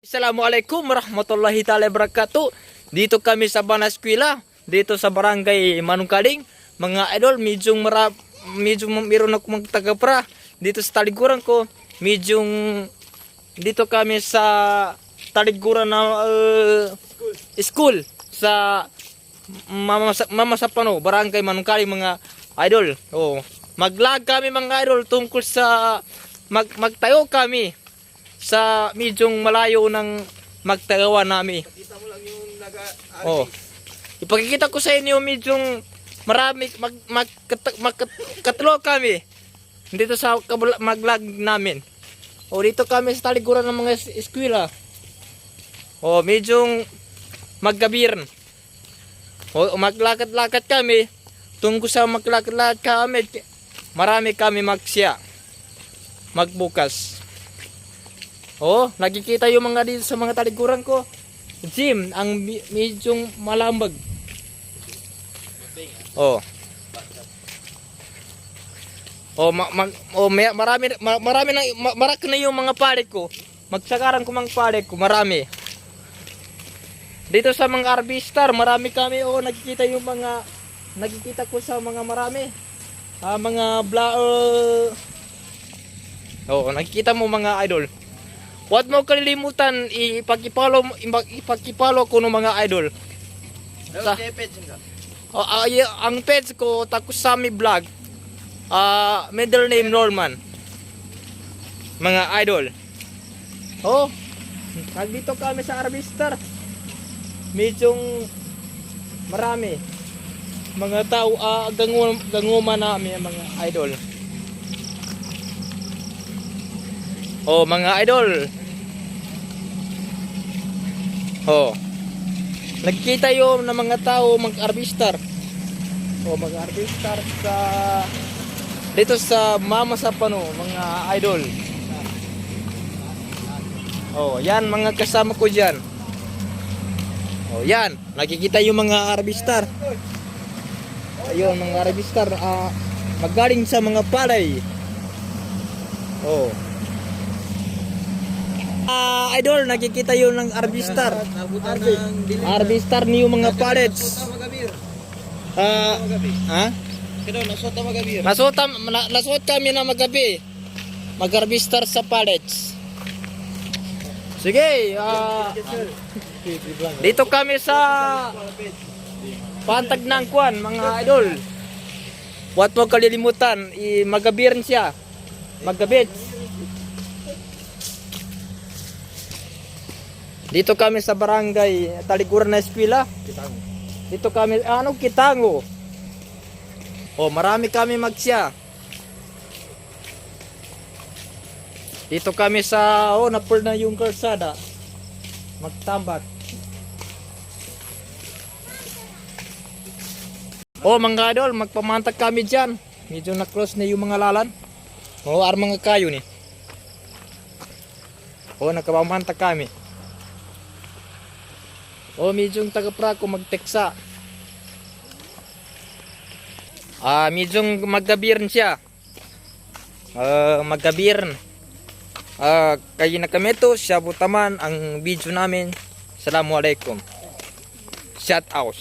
Assalamualaikum warahmatullahi taala wabarakatuh. Dito kami sa Banaskwela, dito sa Barangay Manungkaling. Mga idol, medyo meron ako magtagapra dito sa taliguran ko. Medyo dito kami sa taliguran na school sa Mama Sapano, Barangay Manungkaling mga idol. Oh, maglag kami mga idol tungkol sa magtayo kami sa medyong malayo ng magtagawa namin. Kita mo lang yung Oh. Ipakikita ko sa inyo medyong marami magkatlo kami dito sa maglag namin. O dito kami sa taliguran ng mga eskwela. O medyong maggabiran. O maglakad-lakad kami. Tungkol sa maglakad-lakad kami, marami kami magbukas. Oh, nakikita yung mga dito sa mga taliguran ko. Gym, ang medyong malambag. Oh. Oh, marami na yung mga palit ko. Magsagaran ko mga palit ko, marami. Dito sa mga arbistar, marami kami. Oh, nakikita ko sa mga marami. Mga oh, nakikita mo mga idol. Huwag mo kalilimutan ipakipalo ko ng mga idol. Ang page ko Takusami Vlog. Middle name Norman. Mga idol. Oh, nandito kami sa Arbistar. Medyong marami. Mga tao ganguma namin mga idol. Oh, mga idol. Oh. Nagkita yung ng mga tao mag-arbistar. Oh, mag-arbistar sa dito sa Mama Sapano, mga idol. Oh, yan mga kasama ko diyan. Oh, yan. Nakikita yung mga arbistar. Ayun, mga arbistar magaling sa mga palay. Oh. Idol, nakikita yun ng arbistar. Arbistar niyo mga pallets. Nasuot kami na magabi. Mag-arbistar sa pallets. Sige, dito kami sa Pantag ng Kwan, mga idol. Huwag mo kalilimutan, magabirin siya. Magabit. Dito kami sa barangay taliguran na eskwela. Dito kami, Kitango. Oh, marami kami magsya. Dito kami sa, napul na yung kalsada. Magtambak. Oh, mga idol, magpamantag kami dyan. Medyo na-close na yung mga lalan. Oh, mga kayo ni. Oh, nagpamantag kami. O medyong taga-pra ko magteksa. Medyong maggabiran siya. Maggabiran. Kaya na kami to, siya butaman ang video namin. Assalamualaikum. Shout out.